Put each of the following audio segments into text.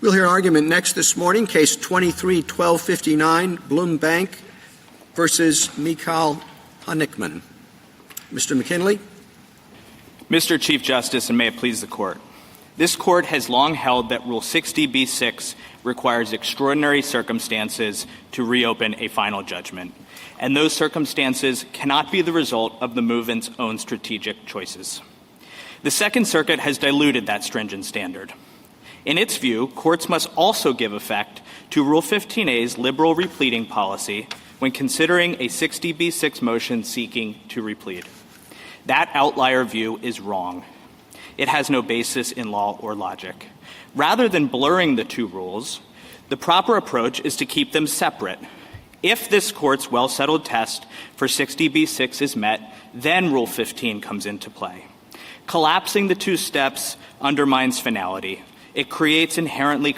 We'll hear argument next this morning, case 23-1259, BLOM Bank versus Mikhail Honickman. Mr. McKinley. Mr. Chief Justice, and may it please the Court. This Court has long held that Rule 60b-6 requires extraordinary circumstances to reopen a final judgment, and those circumstances cannot be the result of the movement's own strategic choices. The Second Circuit has diluted that stringent standard. In its view, courts must also give effect to Rule 15a's liberal repleading policy when considering a 60b-6 motion seeking to replead. That outlier view is wrong. It has no basis in law or logic. Rather than blurring the two rules, the proper approach is to keep them separate. If this Court's well-settled test for 60b-6 is met, then Rule 15 comes into play. Collapsing the two steps undermines finality. It creates an inherently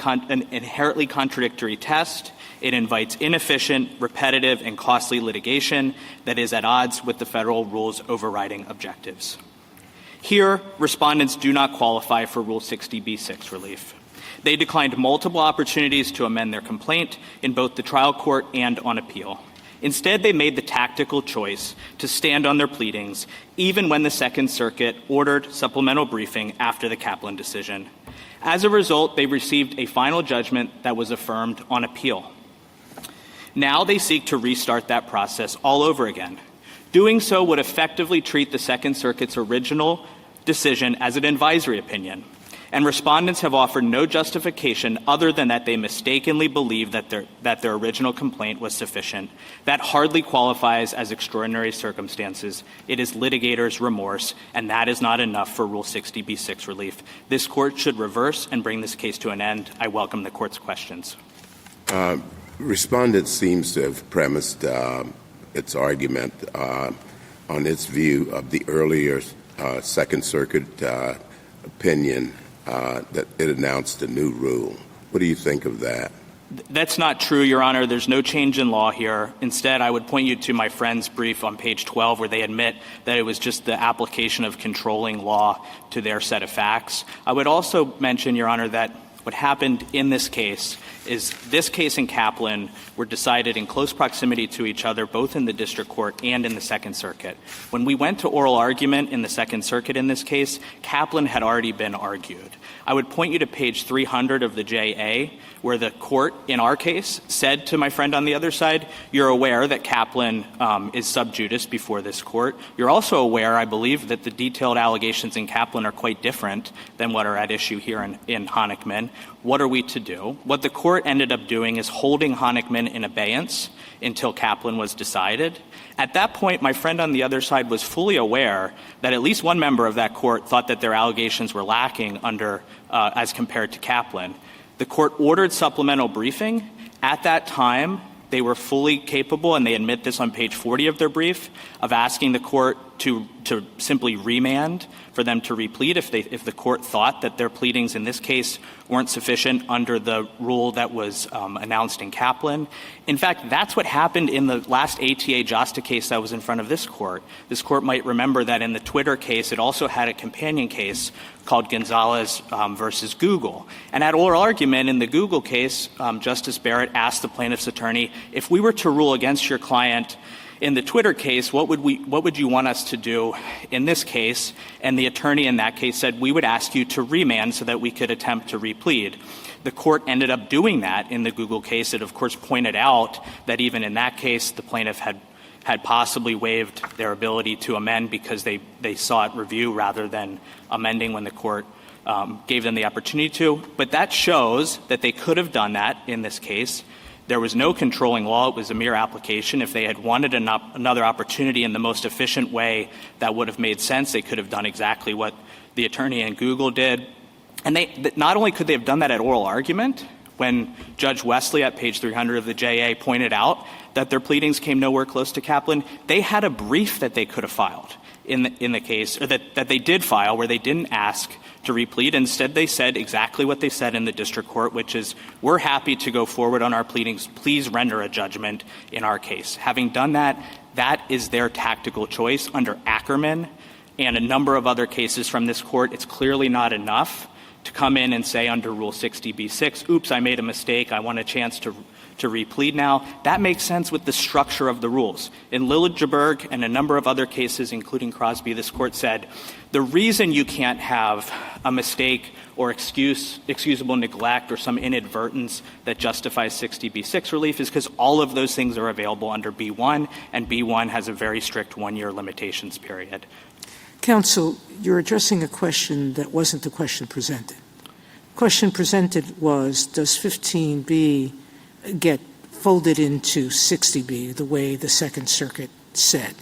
contradictory test. It invites inefficient, repetitive, and costly litigation that is at odds with the federal rule's overriding objectives. Here, respondents do not qualify for Rule 60b-6 relief. They declined multiple opportunities to amend their complaint in both the trial court and on appeal. Instead, they made the tactical choice to stand on their pleadings, even when the Second Circuit ordered supplemental briefing after the Kaplan decision. As a result, they received a final judgment that was affirmed on appeal. Now they seek to restart that process all over again. Doing so would effectively treat the Second Circuit's original decision as an advisory opinion, and respondents have offered no justification other than that they mistakenly believed that their original complaint was sufficient. That hardly qualifies as extraordinary circumstances. It is litigator's remorse, and that is not enough for Rule 60b-6 relief. This Court should reverse and bring this case to an end. I welcome the Court's questions. Respondent seems to have premised its argument on its view of the earlier Second Circuit opinion that it announced a new rule. What do you think of that? That's not true, Your Honor. There's no change in law here. Instead, I would point you to my friend's brief on page 12 where they admit that it was just the application of controlling law to their set of facts. I would also mention, Your Honor, that what happened in this case is this case and Kaplan were decided in close proximity to each other, both in the district court and in the Second Circuit. When we went to oral argument in the Second Circuit in this case, Kaplan had already been argued. I would point you to page 300 of the JA, where the court, in our case, said to my friend on the other side, you're aware that Kaplan is sub judice before this court. You're also aware, I believe, that the detailed allegations in Kaplan are quite different than what are at issue here in Honickman. What are we to do? What the court ended up doing is holding Honickman in abeyance until Kaplan was decided. At that point, my friend on the other side was fully aware that at least one member of that court thought that their allegations were lacking as compared to Kaplan. The court ordered supplemental briefing. At that time, they were fully capable, and they admit this on page 40 of their brief, of asking the court to simply remand for them to replead if the court thought that their pleadings in this case weren't sufficient under the rule that was announced in Kaplan. In fact, that's what happened in the last ATA JASTA case that was in front of this court. This court might remember that in the Twitter case, it also had a companion case called Gonzalez versus Google. And at oral argument in the Google case, Justice Barrett asked the plaintiff's attorney, if we were to rule against your client in the Twitter case, what would you want us to do in this case? And the attorney in that case said, we would ask you to remand so that we could attempt to replead. The court ended up doing that in the Google case. It, of course, pointed out that even in that case, the plaintiff had possibly waived their ability to amend because they sought review rather than amending when the court gave them the opportunity to. But that shows that they could have done that in this case. There was no controlling law. It was a mere application. If they had wanted another opportunity in the most efficient way that would have made sense, they could have done exactly what the attorney in Google did. And not only could they have done that at oral argument, when Judge Wesley at page 300 of the JA pointed out that their pleadings came nowhere close to Kaplan, they had a brief that they could have filed in the case, or that they did file, where they didn't ask to replead. Instead, they said exactly what they said in the district court, which is, we're happy to go forward on our pleadings. Please render a judgment in our case. Having done that, that is their tactical choice under Ackerman and a number of other cases from this court. It's clearly not enough to come in and say under Rule 60b-6, oops, I made a mistake, I want a chance to replead now. That makes sense with the structure of the rules. In Liljeburg and a number of other cases, including Crosby, this Court said the reason you can't have a mistake or excusable neglect or some inadvertence that justifies 60b-6 relief is because all of those things are available under B-1, and B-1 has a very strict one-year limitations period. Counsel, you're addressing a question that wasn't the question presented. The question presented was, does 15b get folded into 60b the way the Second Circuit said?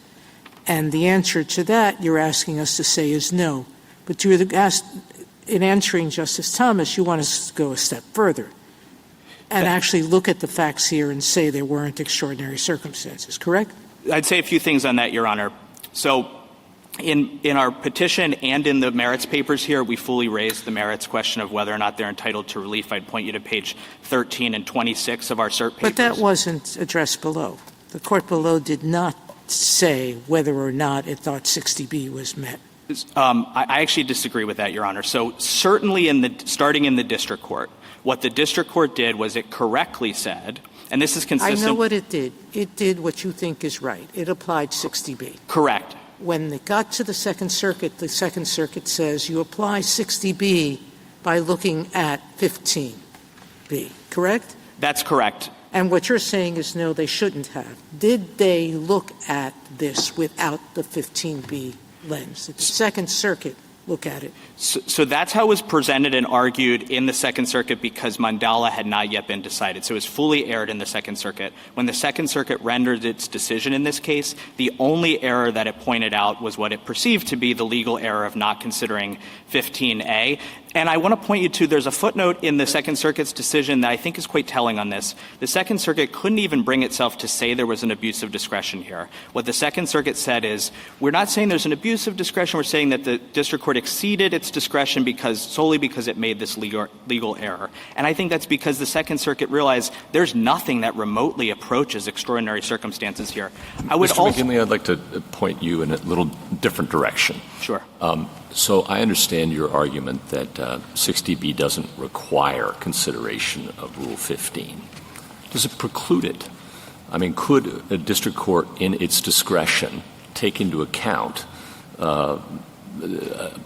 And the answer to that you're asking us to say is no. But you're in answering Justice Thomas, you want us to go a step further and actually look at the facts here and say there weren't extraordinary circumstances, correct? I'd say a few things on that, Your Honor. So in our petition and in the merits papers here, we fully raised the merits question of whether or not they're entitled to relief. I'd point you to page 13 and 26 of our cert papers. But that wasn't addressed below. The court below did not say whether or not it thought 60b was met. I actually disagree with that, Your Honor. So certainly starting in the district court, what the district court did was it correctly said, and this is consistent. I know what it did. It did what you think is right. It applied 60b. Correct. When it got to the Second Circuit says you apply 60b by looking at 15b, correct? That's correct. And what you're saying is no, they shouldn't have. Did they look at this without the 15b lens? Did the Second Circuit look at it? So that's how it was presented and argued in the Second Circuit because Mandala had not yet been decided. So it was fully erred in the Second Circuit. When the Second Circuit rendered its decision in this case, the only error that it pointed out was what it perceived to be the legal error of not considering 15A. And I want to point you to, there's a footnote in the Second Circuit's decision that I think is quite telling on this. The Second Circuit couldn't even bring itself to say there was an abuse of discretion here. What the Second Circuit said is, we're not saying there's an abuse of discretion, we're saying that the district court exceeded its discretion solely because it made this legal error. And I think that's because the Second Circuit realized there's nothing that remotely approaches extraordinary circumstances here. Mr. McKinley, I'd like to point you in a little different direction. Sure. So I understand your argument that 60B doesn't require consideration of Rule 15. Does it preclude it? I mean, could a district court in its discretion take into account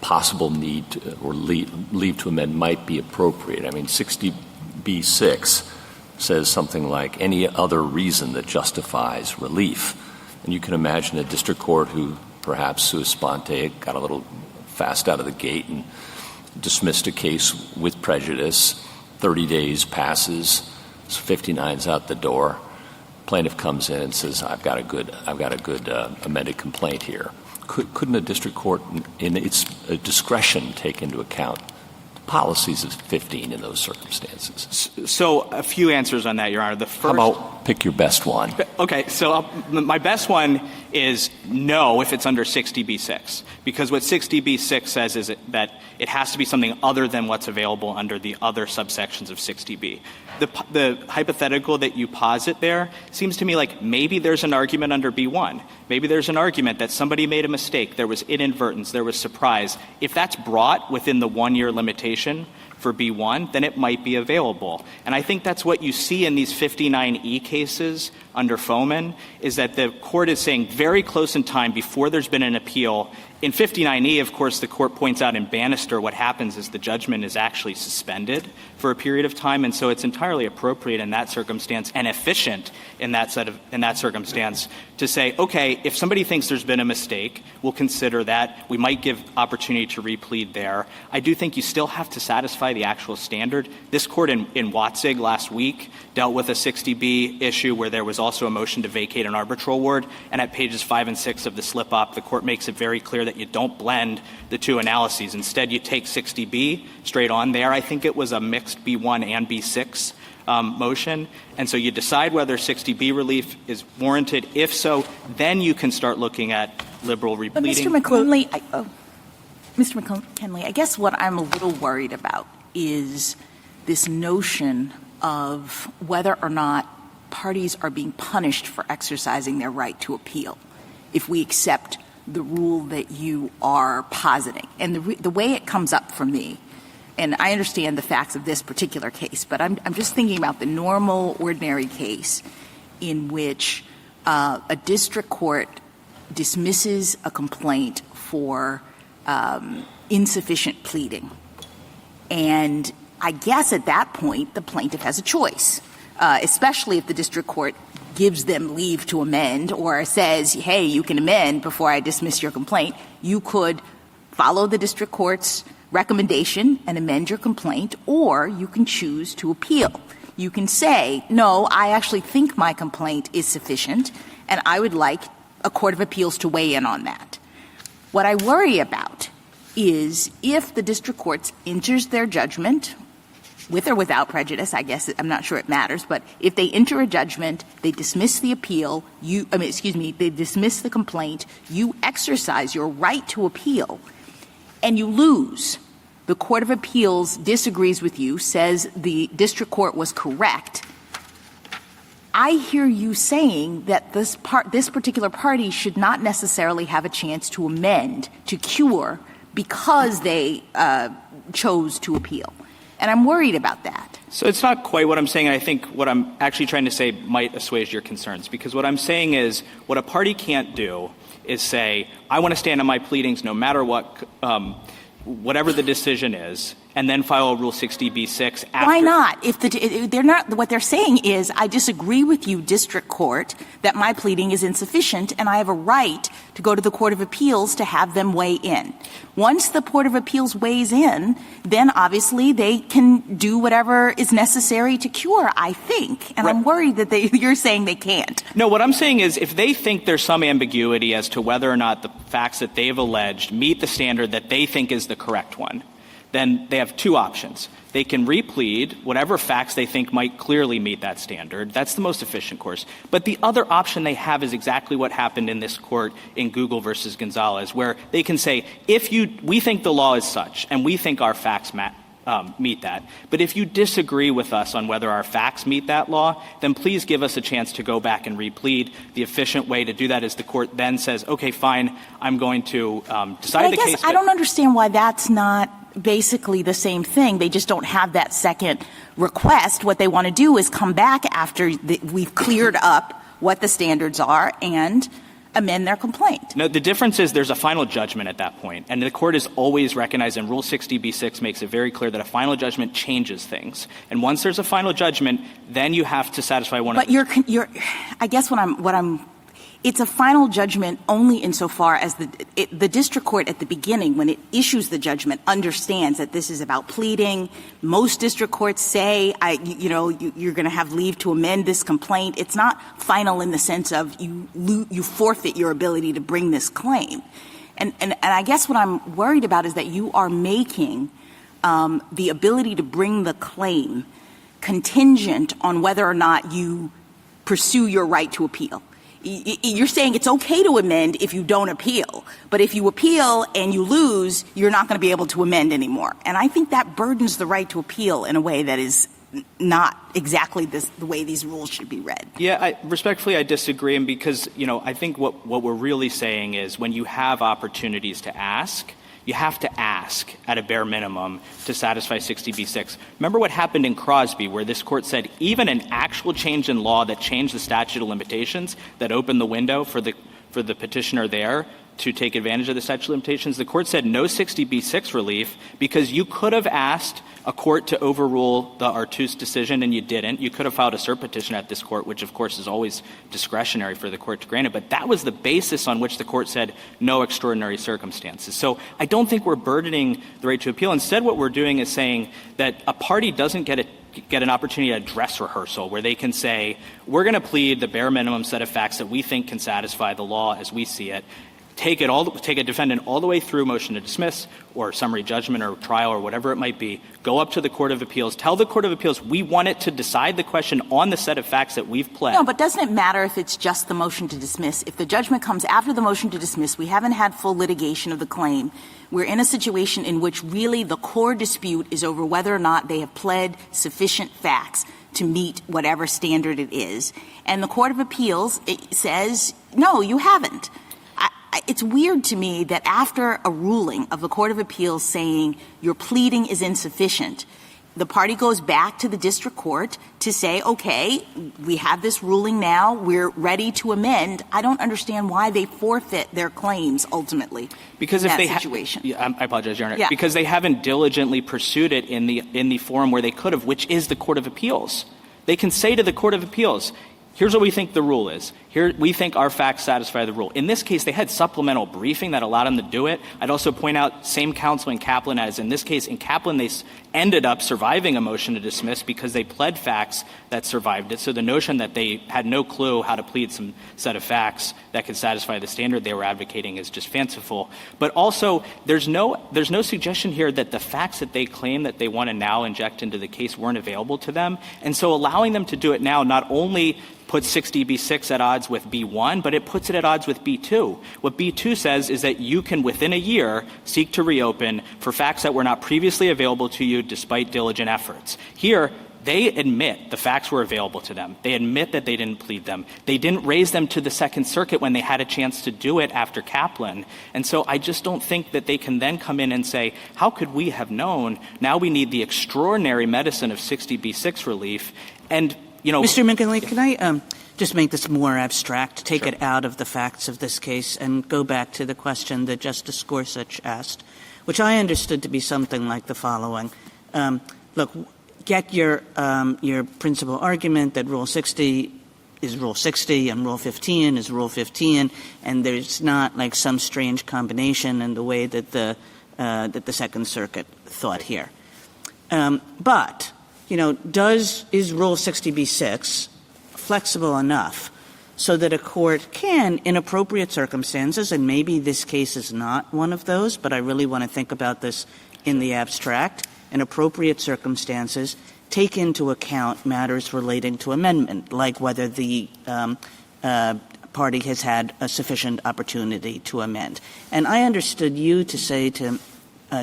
possible need or leave to amend might be appropriate? I mean, 60B-6 says something like any other reason that justifies relief. And you can imagine a district court who perhaps sua sponte got a little fast out of the gate and dismissed a case with prejudice. 30 days passes, 59's out the door. Plaintiff comes in and says, I've got a good amended complaint here. Couldn't a district court in its discretion take into account the policies of 15 in those circumstances? So a few answers on that, Your Honor. The first, how about pick your best one? Okay, so my best one is no if it's under 60B-6, because what 60B-6 says is that it has to be something other than what's available under the other subsections of 60B. The hypothetical that you posit there seems to me like maybe there's an argument under B-1. Maybe there's an argument that somebody made a mistake, there was inadvertence, there was surprise. If that's brought within the one-year limitation for B-1, then it might be available. And I think that's what you see in these 59E cases under Foman, is that the court is saying very close in time before there's been an appeal. In 59E, of course, the court points out in Bannister what happens is the judgment is actually suspended for a period of time, and so it's entirely appropriate in that circumstance and efficient in that circumstance to say, okay, if somebody thinks there's been a mistake, we'll consider that. We might give opportunity to replead there. I do think you still have to satisfy the actual standard. This court in Watzig last week dealt with a 60B issue where there was also a motion to vacate an arbitral award, and at pages 5 and 6 of the slip-up, the court makes it very clear that you don't blend the two analyses. Instead, you take 60B straight on there. I think it was a mixed B1 and B6 motion. And so you decide whether 60B relief is warranted. If so, then you can start looking at liberal repleading. But Mr. McKinley, I guess what I'm a little worried about is this notion of whether or not parties are being punished for exercising their right to appeal if we accept the rule that you are positing. And the way it comes up for me, and I understand the facts of this particular case, but I'm just thinking about the normal, ordinary case in which a district court dismisses a complaint for insufficient pleading. And I guess at that point, the plaintiff has a choice, especially if the district court gives them leave to amend or says, hey, you can amend before I dismiss your complaint. You could follow the district court's recommendation and amend your complaint, or you can choose to appeal. You can say, no, I actually think my complaint is sufficient, and I would like a court of appeals to weigh in on that. What I worry about is if the district court enters their judgment, with or without prejudice, I guess I'm not sure it matters, but if they enter a judgment, they dismiss the appeal, they dismiss the complaint, you exercise your right to appeal, and you lose. The Court of Appeals disagrees with you, says the district court was correct. I hear you saying that this particular party should not necessarily have a chance to amend, to cure, because they chose to appeal. And I'm worried about that. So it's not quite what I'm saying. And I think what I'm actually trying to say might assuage your concerns, because what I'm saying is what a party can't do is say, I want to stand on my pleadings no matter what, whatever the decision is, and then file a Rule 60b-6 after. Why not? If they're not, what they're saying is, I disagree with you, district court, that my pleading is insufficient, and I have a right to go to the Court of Appeals to have them weigh in. Once the Court of Appeals weighs in, then obviously they can do whatever is necessary to cure, I think. And right. I'm worried that you're saying they can't. No, what I'm saying is if they think there's some ambiguity as to whether or not the facts that they've alleged meet the standard that they think is the correct one, then they have two options. They can replead whatever facts they think might clearly meet that standard. That's the most efficient course. But the other option they have is exactly what happened in this court in Google versus Gonzalez, where they can say, we think the law is such, and we think our facts meet that. But if you disagree with us on whether our facts meet that law, then please give us a chance to go back and replead. The efficient way to do that is the court then says, okay, fine, I'm going to decide the case. I guess I don't understand why that's not basically the same thing. They just don't have that second request. What they want to do is come back after we've cleared up what the standards are and amend their complaint. No, the difference is there's a final judgment at that point, and the court is always recognized, and Rule 60b-6 makes it very clear that a final judgment changes things. And once there's a final judgment, then you have to satisfy one of the— But I guess it's a final judgment only insofar as the district court at the beginning, when it issues the judgment, understands that this is about pleading. Most district courts say, you're going to have leave to amend this complaint. It's not final in the sense of you forfeit your ability to bring this claim. And I guess what I'm worried about is that you are making the ability to bring the claim contingent on whether or not you pursue your right to appeal. You're saying it's okay to amend if you don't appeal, but if you appeal and you lose, you're not going to be able to amend anymore. And I think that burdens the right to appeal in a way that is not exactly the way these rules should be read. Yeah, respectfully, I disagree, and because, I think what we're really saying is when you have opportunities to ask, you have to ask at a bare minimum to satisfy 60b-6. Remember what happened in Crosby, where this court said even an actual change in law that changed the statute of limitations, that opened the window for the petitioner there to take advantage of the statute of limitations, the court said no 60b-6 relief because you could have asked a court to overrule the Artus decision and you didn't. You could have filed a cert petition at this court, which of course is always discretionary for the court to grant it, but that was the basis on which the court said no extraordinary circumstances. So I don't think we're burdening the right to appeal. Instead, what we're doing is saying that a party doesn't get an opportunity at a dress rehearsal where they can say, we're going to plead the bare minimum set of facts that we think can satisfy the law as we see it, take a defendant all the way through motion to dismiss or summary judgment or trial or whatever it might be, go up to the Court of Appeals, tell the Court of Appeals we want it to decide the question on the set of facts that we've pled. No, but doesn't it matter if it's just the motion to dismiss? If the judgment comes after the motion to dismiss, we haven't had full litigation of the claim. We're in a situation in which really the core dispute is over whether or not they have pled sufficient facts to meet whatever standard it is. And the Court of Appeals says, no, you haven't. it's weird to me that after a ruling of the Court of Appeals saying your pleading is insufficient, the party goes back to the district court to say, okay, we have this ruling now, we're ready to amend. I don't understand why they forfeit their claims ultimately because in if that they situation. I apologize, Your Honor. Yeah. Because they haven't diligently pursued it in the forum where they could have, which is the Court of Appeals. They can say to the Court of Appeals, here's what we think the rule is. Here, we think our facts satisfy the rule. In this case, they had supplemental briefing that allowed them to do it. I'd also point out same counsel in Kaplan as in this case. In Kaplan, they ended up surviving a motion to dismiss because they pled facts that survived it. So the notion that they had no clue how to plead some set of facts that could satisfy the standard they were advocating is just fanciful. But also, there's no suggestion here that the facts that they claim that they want to now inject into the case weren't available to them. And so allowing them to do it now not only puts 60B6 at odds with B1, but it puts it at odds with B2. What B2 says is that you can, within a year, seek to reopen for facts that were not previously available to you despite diligent efforts. Here, they admit the facts were available to them. They admit that they didn't plead them. They didn't raise them to the Second Circuit when they had a chance to do it after Kaplan. And so I just don't think that they can then come in and say, how could we have known? Now we need the extraordinary medicine of 60B6 relief. And Mr. McKinley, can I just make this more abstract, take it out of the facts of this case, and go back to the question that Justice Gorsuch asked, which I understood to be something like the following. Look, get your principal argument that Rule 60 is Rule 60 and Rule 15 is Rule 15, and there's not like some strange combination in the way that the Second Circuit thought here. But is Rule 60B6 flexible enough so that a court can, in appropriate circumstances, and maybe this case is not one of those, but I really want to think about this in the abstract, in appropriate circumstances, take into account matters relating to amendment, like whether the party has had a sufficient opportunity to amend. And I understood you to say to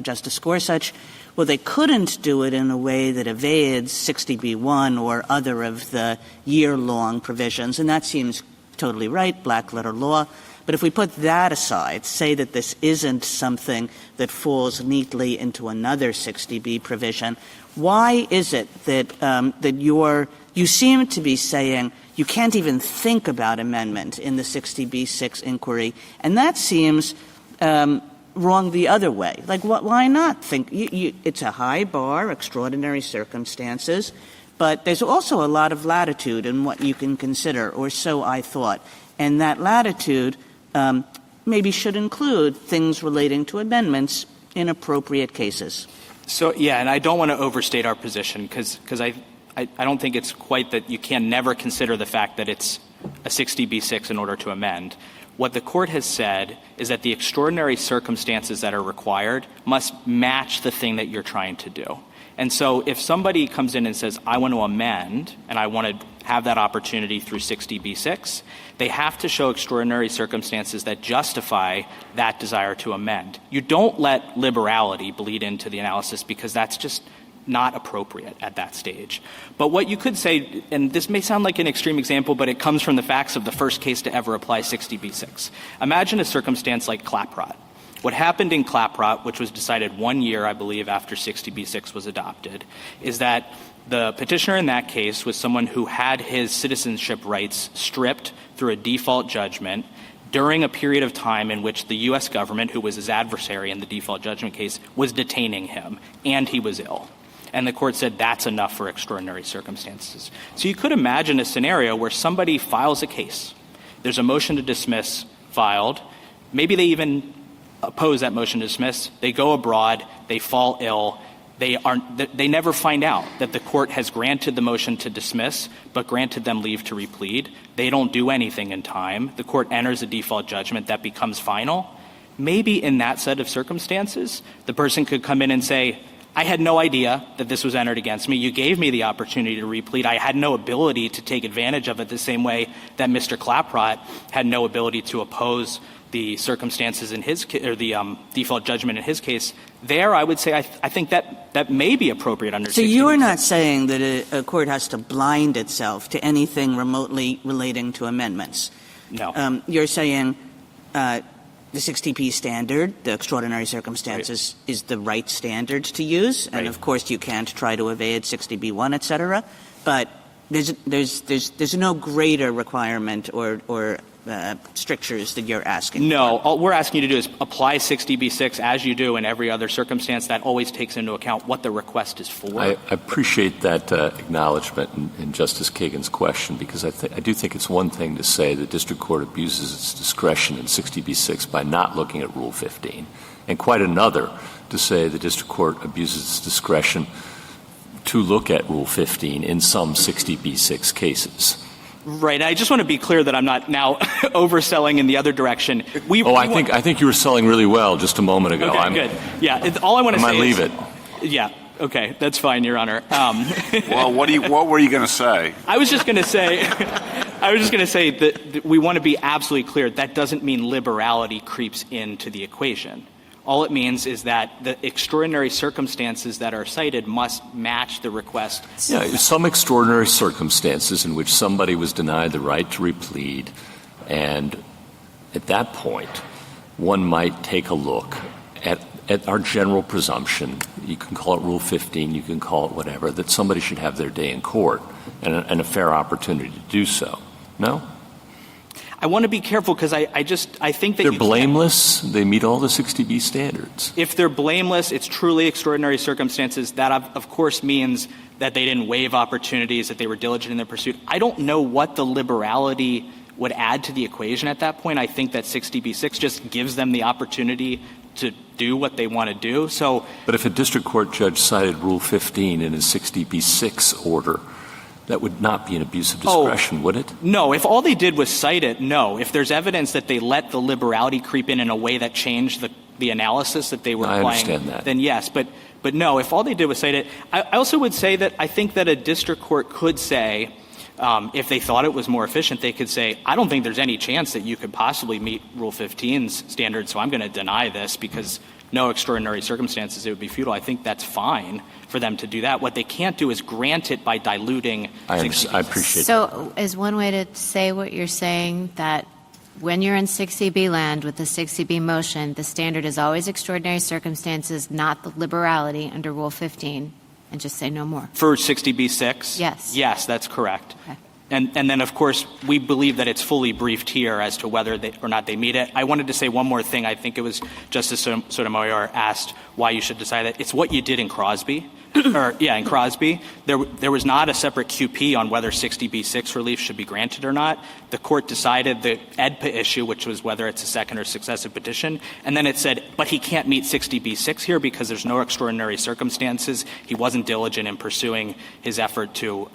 Justice Gorsuch, well, they couldn't do it in a way that evades 60B1 or other of the year-long provisions, and that seems totally right, black-letter law. But if we put that aside, say that this isn't something that falls neatly into another 60B provision, why is it that you seem to be saying you can't even think about amendment in the 60B6 inquiry, and that seems wrong the other way. Like, why not think? It's a high bar, extraordinary circumstances, but there's also a lot of latitude in what you can consider, or so I thought. And that latitude maybe should include things relating to amendments in appropriate cases. So, yeah, and I don't want to overstate our position because I don't think it's quite that you can never consider the fact that it's a 60B6 in order to amend. What the court has said is that the extraordinary circumstances that are required must match the thing that you're trying to do. And so if somebody comes in and says, I want to amend and I want to have that opportunity through 60B6, they have to show extraordinary circumstances that justify that desire to amend. You don't let liberality bleed into the analysis because that's just not appropriate at that stage. But what you could say, and this may sound like an extreme example, but it comes from the facts of the first case to ever apply 60B6. Imagine a circumstance like Claprot. What happened in Claprot, which was decided 1 year, I believe, after 60B6 was adopted, is that the petitioner in that case was someone who had his citizenship rights stripped through a default judgment during a period of time in which the U.S. government, who was his adversary in the default judgment case, was detaining him, and he was ill. And the court said that's enough for extraordinary circumstances. So you could imagine a scenario where somebody files a case. There's a motion to dismiss filed. Maybe they even oppose that motion to dismiss. They go abroad. They fall ill. They never find out that the court has granted the motion to dismiss but granted them leave to replead. They don't do anything in time. The court enters a default judgment that becomes final. Maybe in that set of circumstances, the person could come in and say, I had no idea that this was entered against me. You gave me the opportunity to replead. I had no ability to take advantage of it the same way that Mr. Claprot had no ability to oppose the circumstances in his or the default judgment in his case. There, I would say I think that may be appropriate under 60. So you're not saying that a court has to blind itself to anything remotely relating to amendments. No. You're saying the 60B standard, the extraordinary circumstances, is the right standard to use. And, of course, you can't try to evade 60B1, et cetera. But there's no greater requirement or strictures that you're asking. No. All we're asking you to do is apply 60B6 as you do in every other circumstance. That always takes into account what the request is for. I appreciate that acknowledgement in Justice Kagan's question, because I do think it's one thing to say the district court abuses its discretion in 60B6 by not looking at Rule 15, and quite another to say the district court abuses its discretion to look at Rule 15 in some 60B6 cases. Right. I just want to be clear that I'm not now overselling in the other direction. I think you were selling really well just a moment ago. Okay, good. Yeah. All I want to say I might leave it. Yeah. Okay. That's fine, Your Honor. Well, what were you going to say? I was just going to say that we want to be absolutely clear. That doesn't mean liberality creeps into the equation. All it means is that the extraordinary circumstances that are cited must match the request. Yeah, some extraordinary circumstances in which somebody was denied the right to replead, and at that point, one might take a look at our general presumption. You can call it Rule 15, you can call it whatever, that somebody should have their day in court and a fair opportunity to do so. No? I want to be careful because I think that they're blameless. They meet all the 60B standards. If they're blameless, it's truly extraordinary circumstances. That, of course, means that they didn't waive opportunities, that they were diligent in their pursuit. I don't know what the liberality would add to the equation at that point. I think that 60B6 just gives them the opportunity to do what they want to do. But if a district court judge cited Rule 15 in his 60B6 order, that would not be an abuse of discretion, would it? No. If all they did was cite it, no. If there's evidence that they let the liberality creep in a way that changed the analysis that they were applying, I understand that. Then yes. But no, if all they did was cite it, I also would say that I think that a district court could say, if they thought it was more efficient, they could say, I don't think there's any chance that you could possibly meet Rule 15's standards, so I'm going to deny this because no extraordinary circumstances, it would be futile. I think that's fine for them to do that. What they can't do is grant it by diluting. I appreciate that. So is one way to say what you're saying, that when you're in 60B land with the 60B motion, the standard is always extraordinary circumstances, not the liberality under Rule 15, and just say no more? For 60B6? Yes. Yes, that's correct. Okay. And then, of course, we believe that it's fully briefed here as to whether or not they meet it. I wanted to say one more thing. I think it was Justice Sotomayor asked why you should decide that. It's what you did in Crosby. In Crosby. There was not a separate QP on whether 60B6 relief should be granted or not. The court decided the AEDPA issue, which was whether it's a second or successive petition, and then it said, but he can't meet 60B6 here because there's no extraordinary circumstances. He wasn't diligent in pursuing his effort to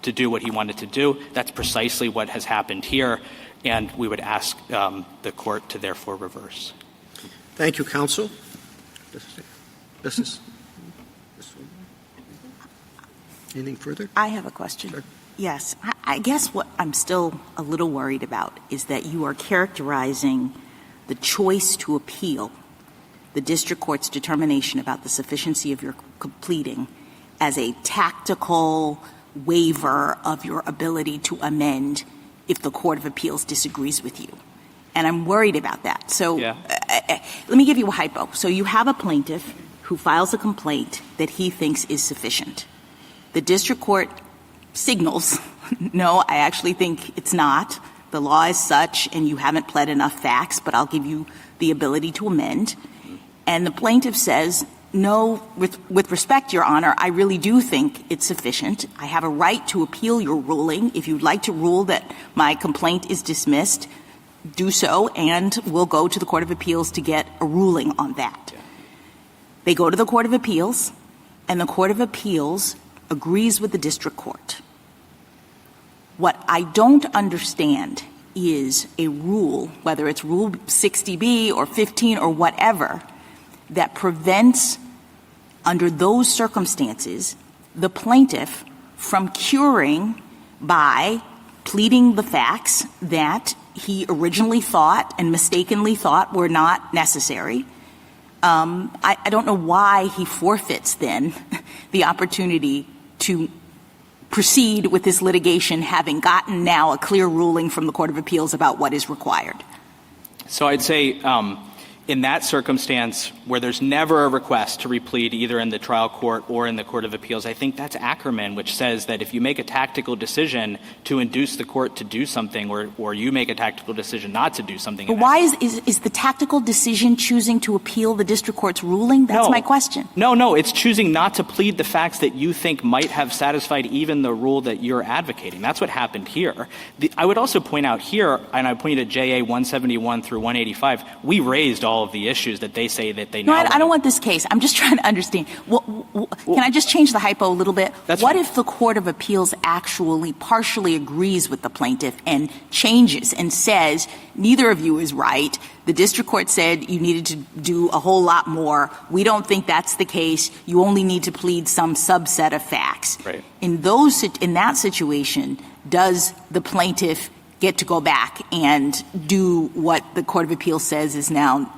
do what he wanted to do. That's precisely what has happened here, and we would ask the court to therefore reverse. Thank you, counsel. Anything further? I have a question. Sure. Yes. I guess what I'm still a little worried about is that you are characterizing the choice to appeal the district court's determination about the sufficiency of your pleading as a tactical waiver of your ability to amend if the Court of Appeals disagrees with you. And I'm worried about that. So let me give you a hypo. So you have a plaintiff who files a complaint that he thinks is sufficient. The district court signals, no, I actually think it's not. The law is such and you haven't pled enough facts, but I'll give you the ability to amend. And the plaintiff says, no, with respect, Your Honor, I really do think it's sufficient. I have a right to appeal your ruling. If you'd like to rule that my complaint is dismissed, do so, and we'll go to the Court of Appeals to get a ruling on that. They go to the Court of Appeals, and the Court of Appeals agrees with the district court. What I don't understand is a rule, whether it's Rule 60B or 15 or whatever, that prevents, under those circumstances, the plaintiff from curing by pleading the facts that he originally thought and mistakenly thought were not necessary. I don't know why he forfeits, then, the opportunity to proceed with this litigation, having gotten now a clear ruling from the Court of Appeals about what is required. So I'd say in that circumstance where there's never a request to replead either in the trial court or in the Court of Appeals, I think that's Ackerman, which says that if you make a tactical decision to induce the court to do something or you make a tactical decision not to do something. But why is the tactical decision choosing to appeal the district court's ruling? That's my question. No, it's choosing not to plead the facts that you think might have satisfied even the rule that you're advocating. That's what happened here. I would also point out here, and I point you to JA 171 through 185, we raised all of the issues that they say that they No, I don't want this case. I'm just trying to understand. Can I just change the hypo a little bit? What if the Court of Appeals actually partially agrees with the plaintiff and changes and says, neither of you is right. The district court said you needed to do a whole lot more. We don't think that's the case. You only need to plead some subset of facts. Right. In that situation, does the plaintiff get to go back and do what the Court of Appeals says is now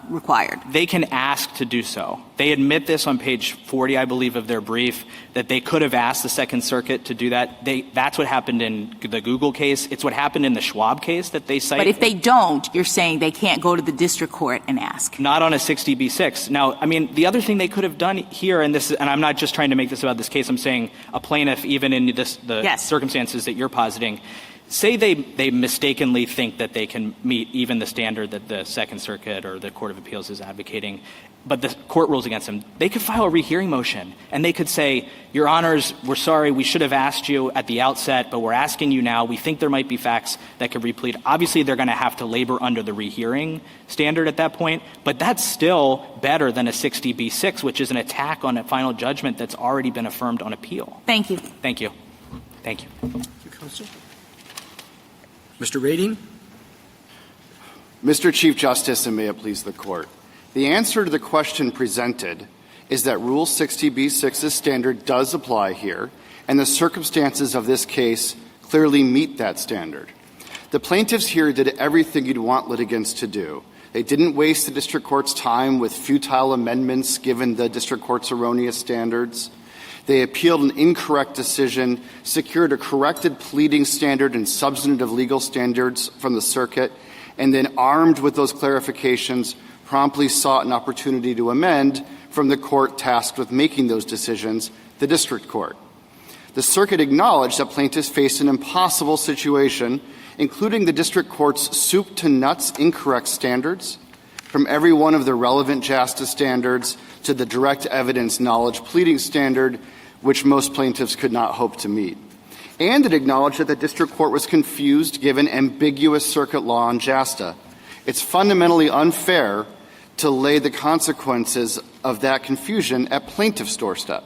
required? They can ask to do so. They admit this on page 40, I believe, of their brief, that they could have asked the Second Circuit to do that. That's what happened in the Google case. It's what happened in the Schwab case that they cite. But if they don't, you're saying they can't go to the district court and ask? Not on a 60B6. Now, I mean, the other thing they could have done here, and I'm not just trying to make this about this case, I'm saying a plaintiff, even in the circumstances that you're positing, say they mistakenly think that they can meet even the standard that the Second Circuit or the Court of Appeals is advocating, but the court rules against them. They could file a rehearing motion, and they could say, Your Honors, we're sorry, we should have asked you at the outset, but we're asking you now. We think there might be facts that could replead. Obviously, they're going to have to labor under the rehearing standard at that point, but that's still better than a 60B6, which is an attack on a final judgment that's already been affirmed on appeal. Thank you. Thank you. Thank you. Thank you, Counsel. Mr. Rading? Mr. Chief Justice, and may it please the Court, the answer to the question presented is that Rule 60B6's standard does apply here, and the circumstances of this case clearly meet that standard. The plaintiffs here did everything you'd want litigants to do. They didn't waste the district court's time with futile amendments given the district court's erroneous standards. They appealed an incorrect decision, secured a corrected pleading standard and substantive legal standards from the circuit, and then, armed with those clarifications, promptly sought an opportunity to amend from the court tasked with making those decisions, the district court. The circuit acknowledged that plaintiffs faced an impossible situation, including the district court's soup-to-nuts incorrect standards, from every one of the relevant JASTA standards to the direct evidence knowledge pleading standard, which most plaintiffs could not hope to meet. And it acknowledged that the district court was confused given ambiguous circuit law on JASTA. It's fundamentally unfair to lay the consequences of that confusion at plaintiff's doorstep.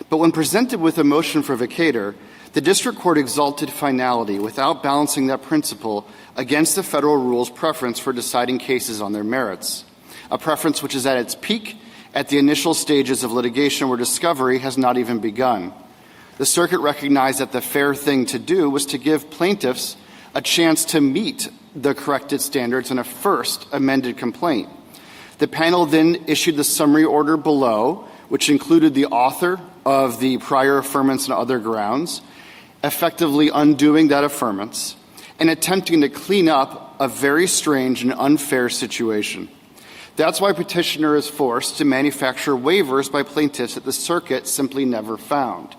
But when presented with a motion for vacatur, the district court exalted finality without balancing that principle against the federal rule's preference for deciding cases on their merits, a preference which is at its peak at the initial stages of litigation where discovery has not even begun. The circuit recognized that the fair thing to do was to give plaintiffs a chance to meet the corrected standards in a first amended complaint. The panel then issued the summary order below, which included the author of the prior affirmance and other grounds, effectively undoing that affirmance and attempting to clean up a very strange and unfair situation. That's why petitioner is forced to manufacture waivers by plaintiffs that the circuit simply never found.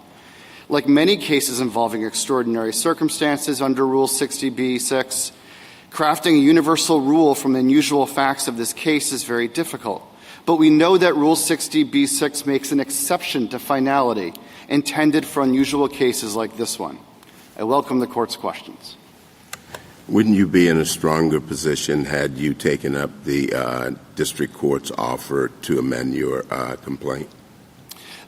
Like many cases involving extraordinary circumstances under Rule 60B6, crafting a universal rule from the unusual facts of this case is very difficult. But we know that Rule 60B6 makes an exception to finality intended for unusual cases like this one. I welcome the Court's questions. Wouldn't you be in a stronger position had you taken up the district court's offer to amend your complaint?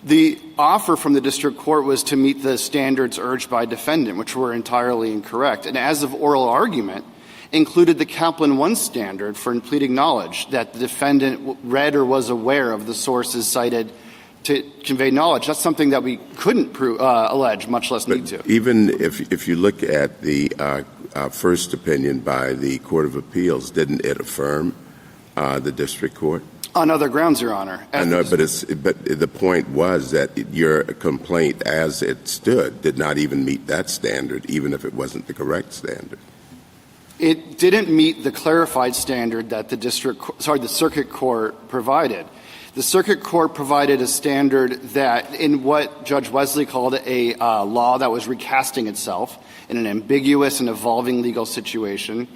The offer from the district court was to meet the standards urged by defendant, which were entirely incorrect. And as of oral argument, included the Kaplan 1 standard for pleading knowledge, that the defendant read or was aware of the sources cited to convey knowledge. That's something that we couldn't allege, much less need to. Even if you look at the first opinion by the Court of Appeals, didn't it affirm the district court? On other grounds, Your Honor. I know, but the point was that your complaint as it stood did not even meet that standard, even if it wasn't the correct standard. It didn't meet the clarified standard that the circuit court provided. The circuit court provided a standard that, in what Judge Wesley called a law that was recasting itself in an ambiguous and evolving legal situation,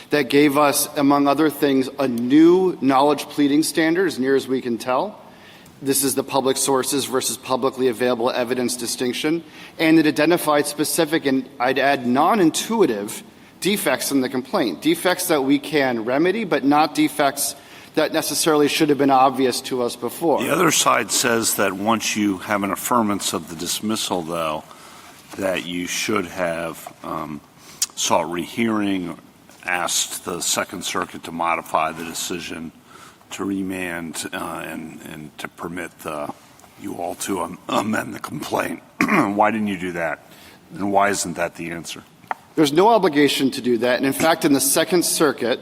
that gave us, among other things, a new knowledge pleading standard, as near as we can tell. This is the public sources versus publicly available evidence distinction. And it identified specific, and I'd add non-intuitive, defects in the complaint, defects that we can remedy, but not defects that necessarily should have been obvious to us before. The other side says that once you have an affirmance of the dismissal, though, that you should have sought rehearing, asked the Second Circuit to modify the decision, to remand, and to permit you all to amend the complaint. Why didn't you do that? And why isn't that the answer? There's no obligation to do that. And in fact, in the Second Circuit,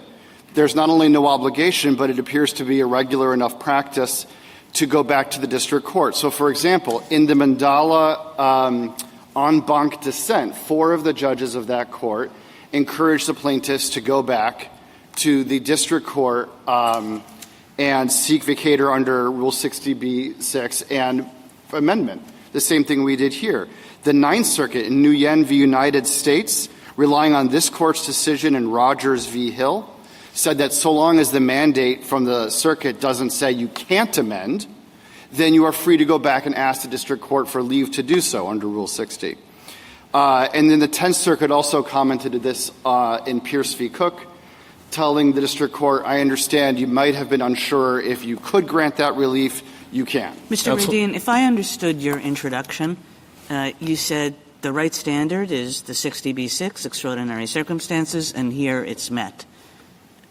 there's not only no obligation, but it appears to be a regular enough practice to go back to the district court. So, for example, in the Mandala en banc dissent, 4 of the judges of that court encouraged the plaintiffs to go back to the district court and seek vacatur under Rule 60b-6 and amendment. The same thing we did here. The Ninth Circuit in Nguyen v. United States, relying on this court's decision in Rogers v. Hill, said that so long as the mandate from the circuit doesn't say you can't amend, then you are free to go back and ask the district court for leave to do so under Rule 60. And then the Tenth Circuit also commented to this in Pierce v. Cook, telling the district court, I understand you might have been unsure if you could grant that relief, you can. Mr. Radin, if I understood your introduction, you said the right standard is the 60b-6, extraordinary circumstances, and here it's met.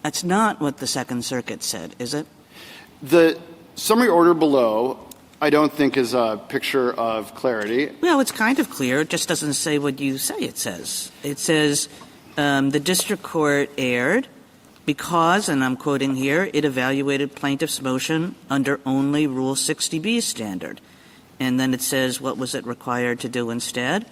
That's not what the Second Circuit said, is it? The summary order below, I don't think, is a picture of clarity. Well, it's kind of clear. It just doesn't say what you say it says. It says the district court erred because, and I'm quoting here, it evaluated plaintiff's motion under only Rule 60b standard. And then it says what was it required to do instead?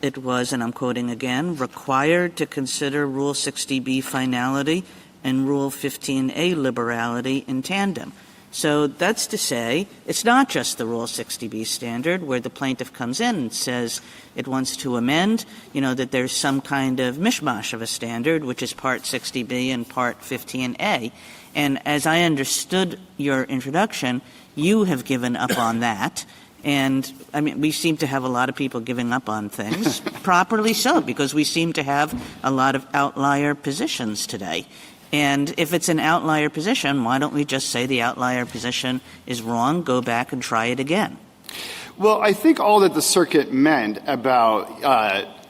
It was, and I'm quoting again, required to consider Rule 60b finality and Rule 15a liberality in tandem. So that's to say it's not just the Rule 60b standard where the plaintiff comes in and says it wants to amend, that there's some kind of mishmash of a standard, which is Part 60b and Part 15a. And as I understood your introduction, you have given up on that. And, we seem to have a lot of people giving up on things, properly so, because we seem to have a lot of outlier positions today. And if it's an outlier position, why don't we just say the outlier position is wrong, go back and try it again? Well, I think all that the circuit meant about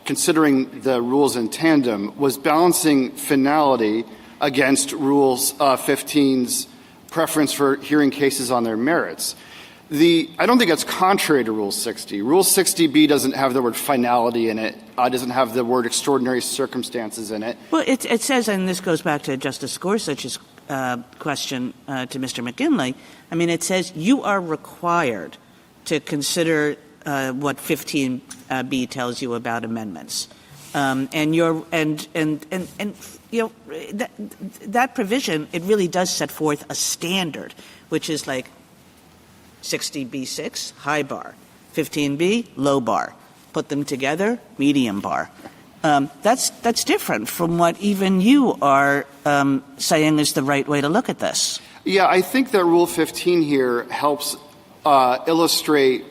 considering the rules in tandem was balancing finality against Rules 15's preference for hearing cases on their merits. I don't think that's contrary to Rule 60. Rule 60b doesn't have the word finality in it. Doesn't have the word extraordinary circumstances in it. Well, it says, and this goes back to Justice Gorsuch's question to Mr. McKinley, it says you are required to consider what 15b tells you about amendments. That provision, it really does set forth a standard, which is like 60b-6, high bar, 15b, low bar. Put them together, medium bar. That's different from what even you are saying is the right way to look at this. Yeah, I think that Rule 15 here helps illustrate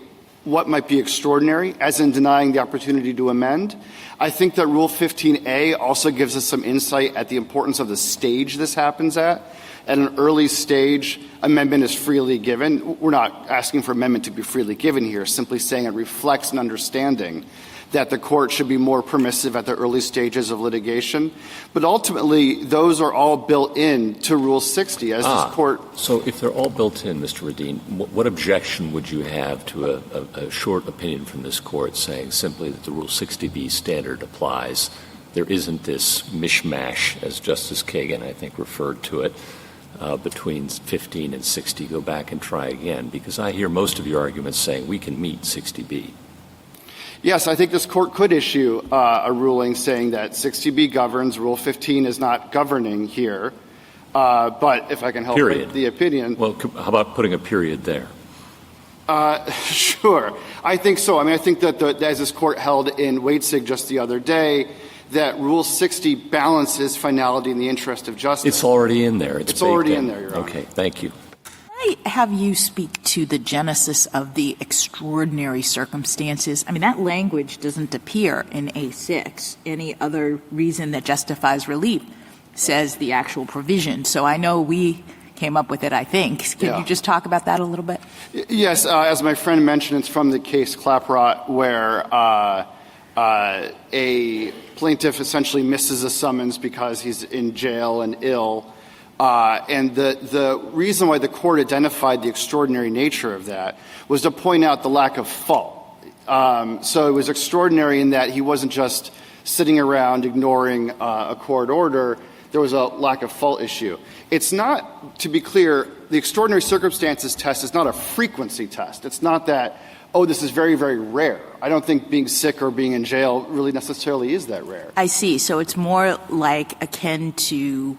what might be extraordinary, as in denying the opportunity to amend. I think that Rule 15a also gives us some insight at the importance of the stage this happens at. At an early stage, amendment is freely given. We're not asking for amendment to be freely given here, simply saying it reflects an understanding that the court should be more permissive at the early stages of litigation. But ultimately, those are all built in to Rule 60 as this court. So if they're all built in, Mr. Radin, what objection would you have to a short opinion from this court saying simply that the Rule 60b standard applies? There isn't this mishmash, as Justice Kagan, I think, referred to it, between 15 and 60, go back and try again, because I hear most of your arguments saying we can meet 60B. Yes, I think this court could issue a ruling saying that 60B governs, Rule 15 is not governing here. But if I can help Period. the opinion. Well, how about putting a period there? Sure. I think so. I mean, I think that as this court held in Waitsig just the other day, that Rule 60 balances finality in the interest of justice. It's already in there. It's already in there, Your Honor. Okay, thank you. I have you speak to the genesis of the extraordinary circumstances. I mean, that language doesn't appear in A6. Any other reason that justifies relief says the actual provision. So I know we came up with it, I think. Can you just talk about that a little bit? Yes. As my friend mentioned, it's from the case Claprot, where a plaintiff essentially misses a summons because he's in jail and ill. And the reason why the court identified the extraordinary nature of that was to point out the lack of fault. So it was extraordinary in that he wasn't just sitting around ignoring a court order. There was a lack of fault issue. It's not, to be clear, the extraordinary circumstances test is not a frequency test. It's not that, oh, this is very, very rare. I don't think being sick or being in jail really necessarily is that rare. I see. So it's more like akin to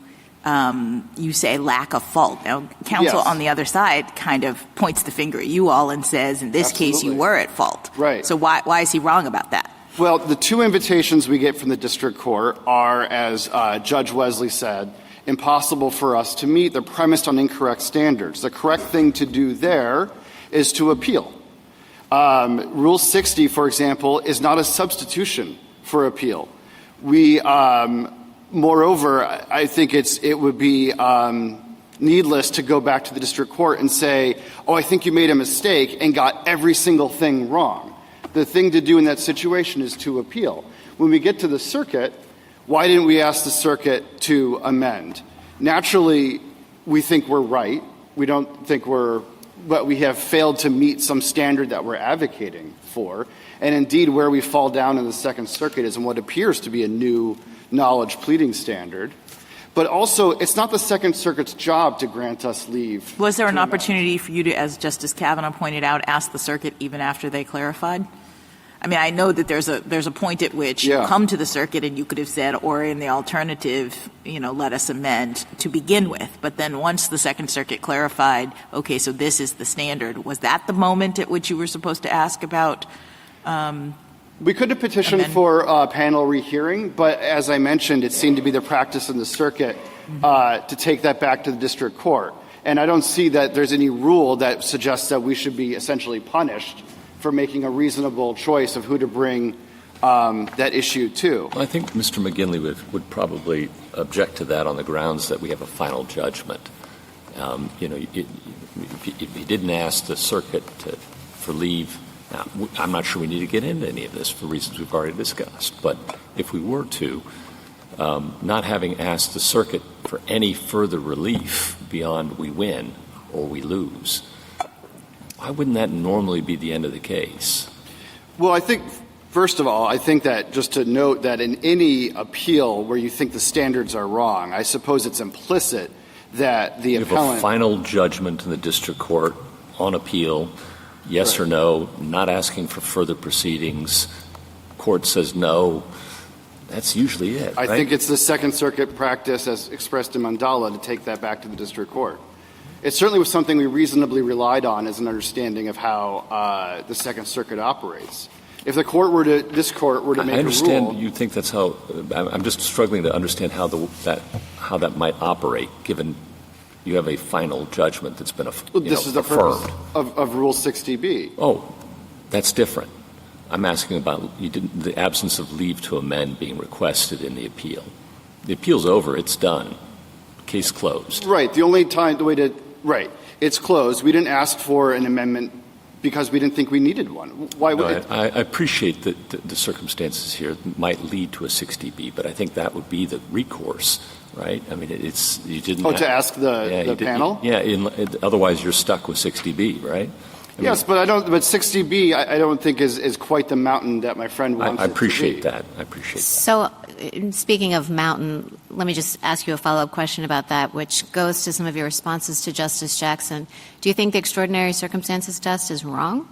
you say lack of fault. Now, counsel on the other side kind of points the finger at you all and says, in this case, you were at fault. Right. So why is he wrong about that? Well, the two invitations we get from the district court are, as Judge Wesley said, impossible for us to meet. They're premised on incorrect standards. The correct thing to do there is to appeal. Rule 60, for example, is not a substitution for appeal. Moreover, I think it would be needless to go back to the district court and say, oh, I think you made a mistake and got every single thing wrong. The thing to do in that situation is to appeal. When we get to the circuit, why didn't we ask the circuit to amend? Naturally, we think we're right. We don't think but we have failed to meet some standard that we're advocating for. And indeed, where we fall down in the Second Circuit is in what appears to be a new knowledge pleading standard. But also, it's not the Second Circuit's job to grant us leave. Was there an opportunity for you to, as Justice Kavanaugh pointed out, ask the circuit even after they clarified? I mean, I know that there's a point at which you come to the circuit and you could have said, or in the alternative, let us amend to begin with. But then once the Second Circuit clarified, okay, so this is the standard, was that the moment at which you were supposed to ask about we could have petitioned for a panel rehearing, but as I mentioned, it seemed to be the practice in the circuit to take that back to the district court. And I don't see that there's any rule that suggests that we should be essentially punished for making a reasonable choice of who to bring that issue to. Well, I think Mr. McGinley would probably object to that on the grounds that we have a final judgment. If he didn't ask the circuit for leave, now, I'm not sure we need to get into any of this for reasons we've already discussed, but if we were to, not having asked the circuit for any further relief beyond we win or we lose, why wouldn't that normally be the end of the case? Well, I think, first of all, I think that just to note that in any appeal where you think the standards are wrong, I suppose it's implicit that the appellant... You have a final judgment in the district court on appeal, yes or no, not asking for further proceedings. Court says no. That's usually it, I think it's the Second Circuit practice, as expressed in Mandala, to take that back to the district court. It certainly was something we reasonably relied on as an understanding of how the Second Circuit operates. If the court were to, this court were to make a rule... I understand you think that's how... I'm just struggling to understand how that might operate, given you have a final judgment that's been This is the affirmed. purpose of Rule 60B. Oh, that's different. I'm asking about the absence of leave to amend being requested in the appeal. The appeal's over. It's done. Case closed. Right. Right. It's closed. We didn't ask for an amendment because we didn't think we needed one. Why would it? I appreciate that the circumstances here might lead to a 60B, but I think that would be the recourse, right? I mean, you didn't... to ask the panel? Otherwise you're stuck with 60B, right? Yes, but 60B I don't think is quite the mountain that my friend wants. I appreciate that. I appreciate that. So, speaking of mountain, let me just ask you a follow-up question about that, which goes to some of your responses to Justice Jackson. Do you think the extraordinary circumstances test is wrong?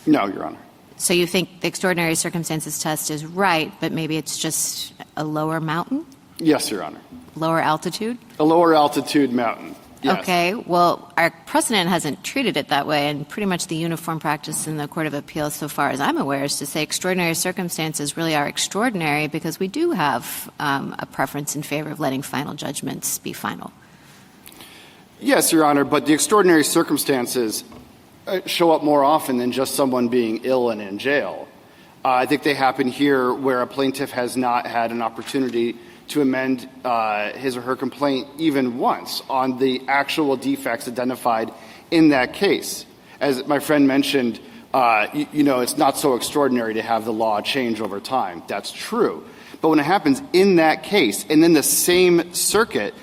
No, Your Honor. So you think the extraordinary circumstances test is right, but maybe it's just a lower mountain? Yes, Your Honor. Lower altitude? A lower altitude mountain. Yes. Okay. Well, our precedent hasn't treated it that way, and pretty much the uniform practice in the Court of Appeals, so far as I'm aware, is to say extraordinary circumstances really are extraordinary because we do have a preference in favor of letting final judgments be final. Yes, Your Honor, but the extraordinary circumstances show up more often than just someone being ill and in jail. I think they happen here where a plaintiff has not had an opportunity to amend his or her complaint even once on the actual defects identified in that case. As my friend mentioned, it's not so extraordinary to have the law change over time. That's true. But when it happens in that case, and then the same circuit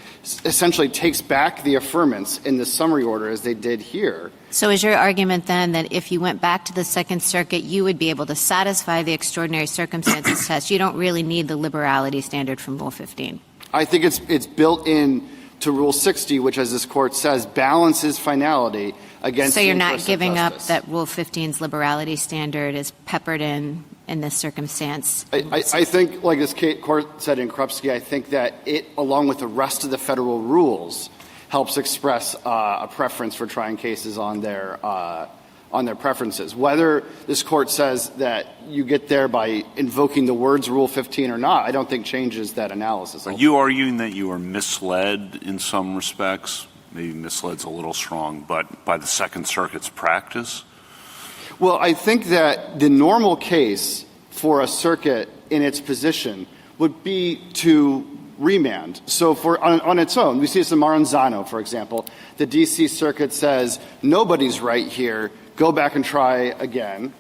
essentially takes back the affirmance in the summary order as they did here. So is your argument then that if you went back to the Second Circuit, you would be able to satisfy the extraordinary circumstances test? You don't really need the liberality standard from Rule 15. I think it's built in to Rule 60, which, as this Court says, balances finality against So you're the not interest of giving up justice. that Rule 15's liberality standard is peppered in this circumstance? I think, like this Court said in Krupski, I think that it, along with the rest of the federal rules, helps express a preference for trying cases on their preferences. Whether this Court says that you get there by invoking the words Rule 15 or not, I don't think changes that analysis. Are you arguing that you were misled in some respects? Maybe misled's a little strong, but by the Second Circuit's practice? Well, I think that the normal case for a circuit in its position would be to remand. So on its own, we see this in Maranzano, for example. The D.C. Circuit says nobody's right here. Go back and try again.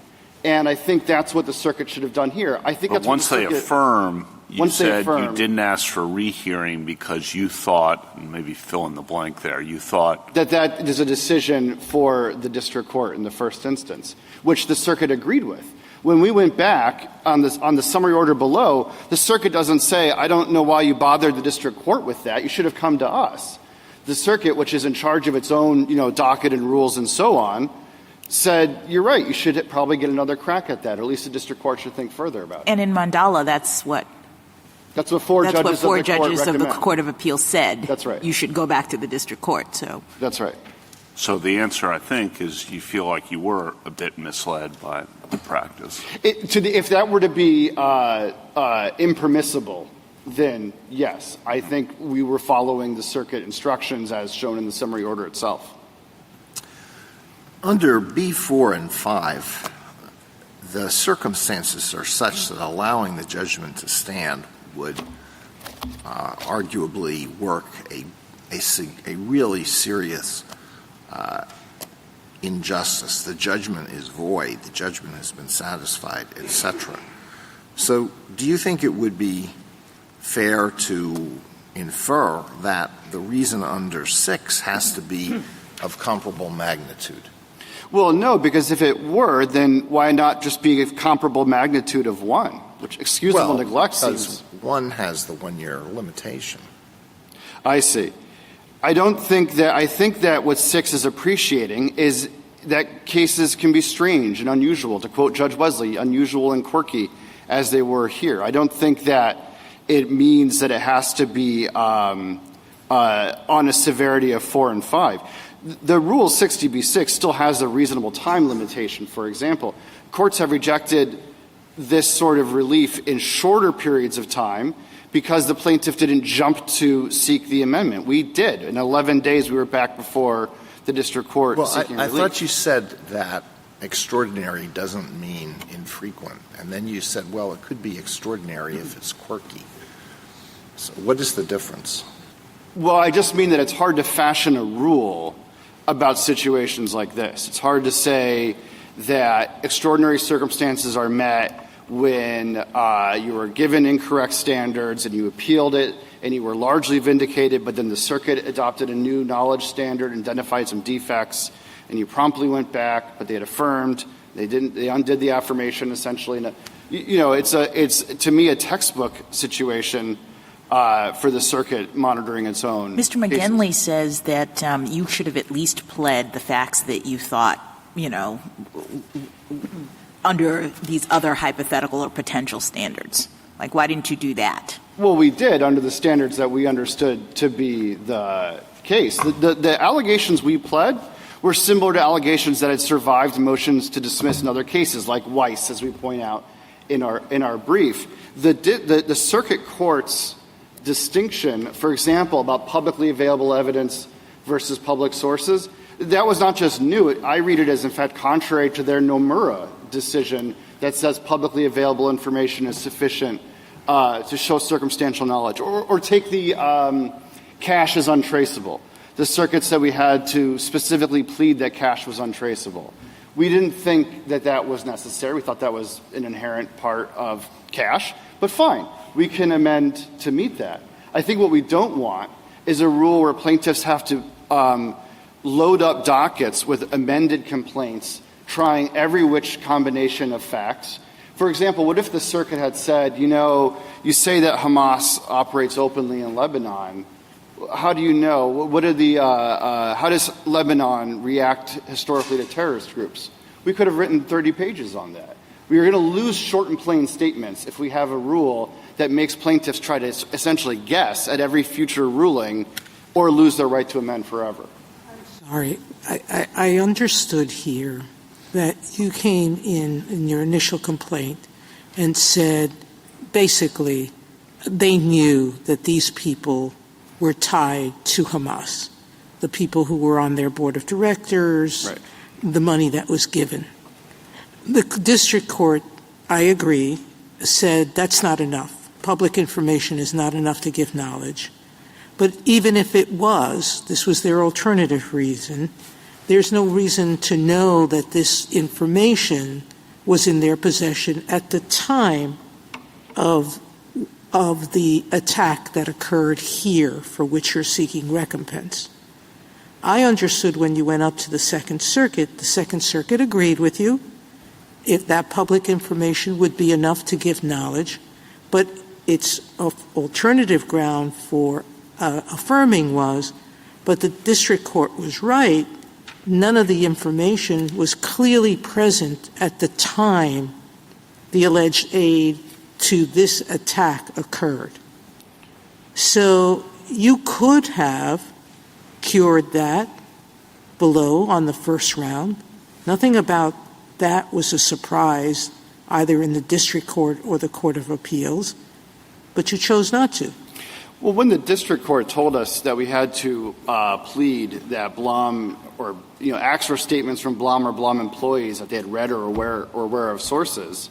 And I think that's what the circuit should have done here. I think but that's once what they affirm, you said you didn't ask for rehearing because you thought, and maybe fill in the blank there, you thought that is a decision for the district court in the first instance, which the circuit agreed with. When we went back on the summary order below, the circuit doesn't say, I don't know why you bothered the district court with that. You should have come to us. The circuit, which is in charge of its own, docket and rules and so on, said, you're right, you should probably get another crack at that, or at least the district court should think further about it. And in Mandala, that's what four judges of the Court of Appeals said. That's right. You should go back to the district court. So that's right. So the answer, I think, is you feel like you were a bit misled by the practice. If that were to be impermissible, then yes, I think we were following the circuit instructions as shown in the summary order itself. Under B4 and 5, the circumstances are such that allowing the judgment to stand would arguably work a really serious injustice. The judgment is void. The judgment has been satisfied, etc. So do you think it would be fair to infer that the reason under 6 has to be of comparable magnitude? Well, no, because if it were, then why not just be a comparable magnitude of 1, which excusable neglect seems. 1 has the 1-year limitation. I see. I think that what 6 is appreciating is that cases can be strange and unusual, to quote Judge Wesley, unusual and quirky as they were here. I don't think that it means that it has to be on a severity of 4 and 5. The Rule 60b-6 still has a reasonable time limitation, for example. Courts have rejected this sort of relief in shorter periods of time because the plaintiff didn't jump to seek the amendment. We did. In 11 days, we were back before the district court seeking relief. I thought you said that extraordinary doesn't mean infrequent. And then you said, well, it could be extraordinary if it's quirky. So what is the difference? Well, I just mean that it's hard to fashion a rule about situations like this. It's hard to say that extraordinary circumstances are met when you were given incorrect standards and you appealed it and you were largely vindicated, but then the circuit adopted a new knowledge standard and identified some defects, and you promptly went back, but they had affirmed. They undid the affirmation essentially. And, it's to me a textbook situation for the circuit monitoring its own. Mr. McGinley says that you should have at least pled the facts that you thought, under these other hypothetical or potential standards? Like, why didn't you do that? Well, we did under the standards that we understood to be the case. The allegations we pled were similar to allegations that had survived motions to dismiss in other cases, like Weiss, as we point out in our brief. The circuit court's distinction, for example, about publicly available evidence versus public sources, that was not just new. I read it as, in fact, contrary to their Nomura decision that says publicly available information is sufficient to show circumstantial knowledge. Or take the cash is untraceable. The circuit said we had to specifically plead that cash was untraceable. We didn't think that that was necessary. We thought that was an inherent part of cash. But fine, we can amend to meet that. I think what we don't want is a rule where plaintiffs have to load up dockets with amended complaints, trying every which combination of facts. For example, what if the circuit had said, you say that Hamas operates openly in Lebanon. How do you know? What are how does Lebanon react historically to terrorist groups? We could have written 30 pages on that. We are going to lose short and plain statements if we have a rule that makes plaintiffs try to essentially guess at every future ruling or lose their right to amend forever. Sorry, I understood here that you came in your initial complaint and said basically they knew that these people were tied to Hamas, the people who were on their board of directors, right, the money that was given. The district court, I agree, said that's not enough. Public information is not enough to give knowledge. But even if it was, this was their alternative reason, there's no reason to know that this information was in their possession at the time of the attack that occurred here for which you're seeking recompense. I understood when you went up to the Second Circuit agreed with you if that public information would be enough to give knowledge, but its alternative ground for affirming was, but the district court was right, none of the information was clearly present at the time the alleged aid to this attack occurred. So you could have cured that below on the first round. Nothing about that was a surprise either in the district court or the Court of Appeals, but you chose not to. Well, when the district court told us that we had to plead that BLOM or acts or statements from BLOM or BLOM employees that they had read or aware of sources,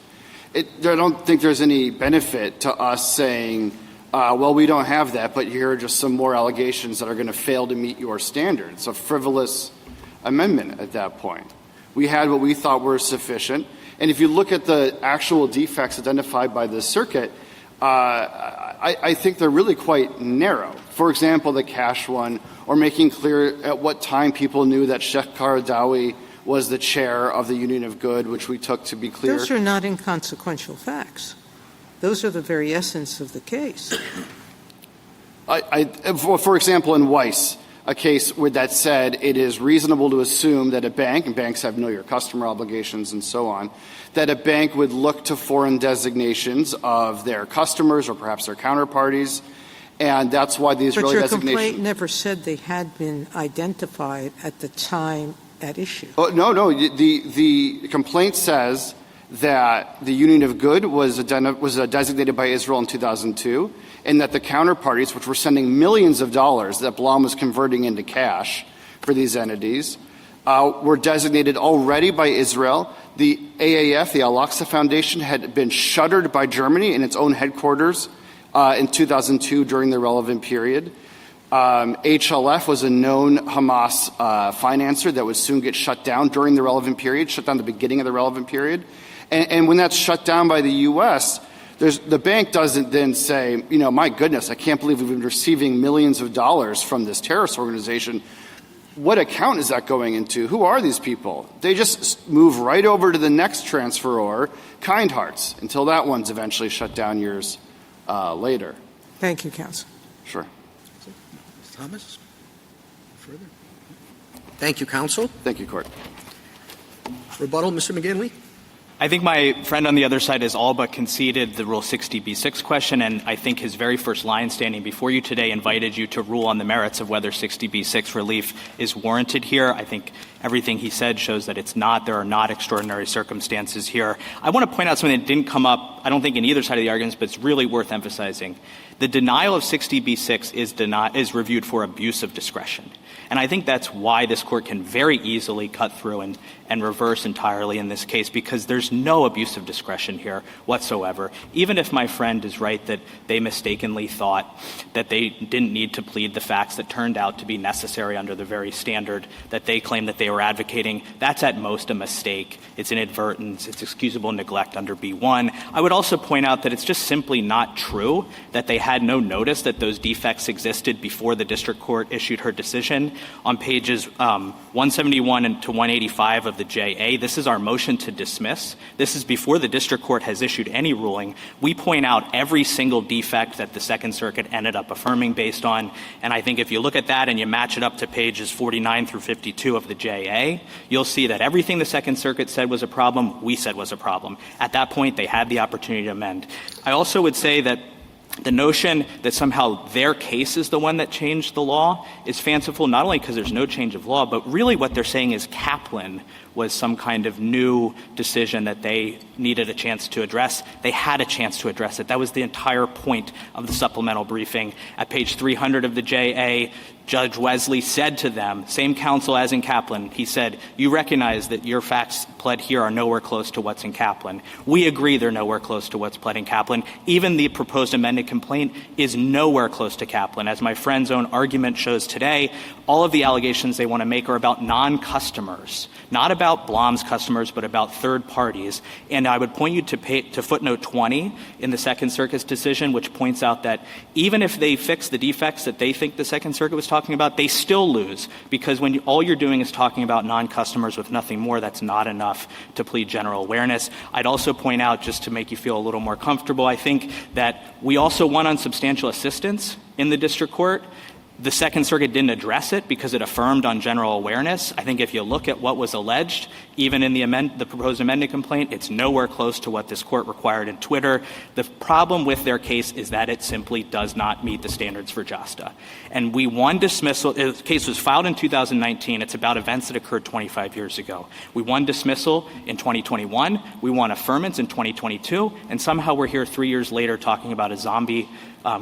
I don't think there's any benefit to us saying, well, we don't have that, but here are just some more allegations that are going to fail to meet your standards. It's a frivolous amendment at that point. We had what we thought were sufficient. And if you look at the actual defects identified by the circuit, I think they're really quite narrow. For example, the cash one, or making clear at what time people knew that Sheikh Qaradawi was the chair of the Union of Good, which we took to be clear. Those are not inconsequential facts. Those are the very essence of the case. For example, in Weiss, a case where that said it is reasonable to assume that a bank, and banks have know your customer obligations and so on, that a bank would look to foreign designations of their customers or perhaps their counterparties, and that's why the Israeli designation. But your complaint never said they had been identified at the time at issue. Oh, no. The complaint says that the Union of Good was designated by Israel in 2002, and that the counterparties, which were sending millions of dollars that BLOM was converting into cash for these entities, were designated already by Israel. The AAF, the Al-Aqsa Foundation, had been shuttered by Germany in its own headquarters in 2002 during the relevant period. HLF was a known Hamas financer that would soon get shut down during the relevant period, shut down at the beginning of the relevant period. And when that's shut down by the U.S., the bank doesn't then say, my goodness, I can't believe we've been receiving millions of dollars from this terrorist organization. What account is that going into? Who are these people? They just move right over to the next transferor, Kind Hearts, until that one's eventually shut down years later. Thank you, counsel. Sure. Mr. Thomas? Further? Thank you, counsel. Thank you, Court. Rebuttal, Mr. McGinley? I think my friend on the other side has all but conceded the Rule 60b-6 question, and I think his very first line standing before you today invited you to rule on the merits of whether 60b-6 relief is warranted here. I think everything he said shows that it's not. There are not extraordinary circumstances here. I want to point out something that didn't come up, I don't think, in either side of the arguments, but it's really worth emphasizing. The denial of 60b-6 is reviewed for abuse of discretion. And I think that's why this Court can very easily cut through and reverse entirely in this case, because there's no abuse of discretion here whatsoever. Even if my friend is right that they mistakenly thought that they didn't need to plead the facts that turned out to be necessary under the very standard that they claim that they were advocating, that's at most a mistake. It's inadvertence. It's excusable neglect under B1. I would also point out that it's just simply not true that they had no notice that those defects existed before the district court issued her decision. On pages 171 to 185 of the JA, this is our motion to dismiss. This is before the district court has issued any ruling. We point out every single defect that the Second Circuit ended up affirming based on, and I think if you look at that and you match it up to pages 49 through 52 of the JA, you'll see that everything the Second Circuit said was a problem, we said was a problem. At that point, they had the opportunity to amend. I also would say that the notion that somehow their case is the one that changed the law is fanciful, not only because there's no change of law, but really what they're saying is Kaplan was some kind of new decision that they needed a chance to address. They had a chance to address it. That was the entire point of the supplemental briefing. At page 300 of the JA, Judge Wesley said to them, same counsel as in Kaplan, he said, you recognize that your facts pled here are nowhere close to what's in Kaplan. We agree they're nowhere close to what's pled in Kaplan. Even the proposed amended complaint is nowhere close to Kaplan. As my friend's own argument shows today, all of the allegations they want to make are about non-customers, not about BLOM's customers, but about third parties. And I would point you to footnote 20 in the Second Circuit's decision, which points out that even if they fix the defects that they think the Second Circuit was talking about, they still lose, because when all you're doing is talking about non-customers with nothing more, that's not enough to plead general awareness. I'd also point out, just to make you feel a little more comfortable, I think that we also won on substantial assistance in the district court. The Second Circuit didn't address it because it affirmed on general awareness. I think if you look at what was alleged, even in the proposed amended complaint, it's nowhere close to what this court required in Twitter. The problem with their case is that it simply does not meet the standards for JASTA. And we won dismissal. The case was filed in 2019. It's about events that occurred 25 years ago. We won dismissal in 2021. We won affirmance in 2022. And somehow we're here 3 years later talking about a zombie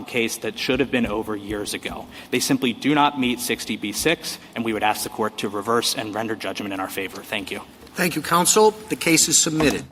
case that should have been over years ago. They simply do not meet 60b-6, and we would ask the court to reverse and render judgment in our favor. Thank you. Thank you, counsel. The case is submitted.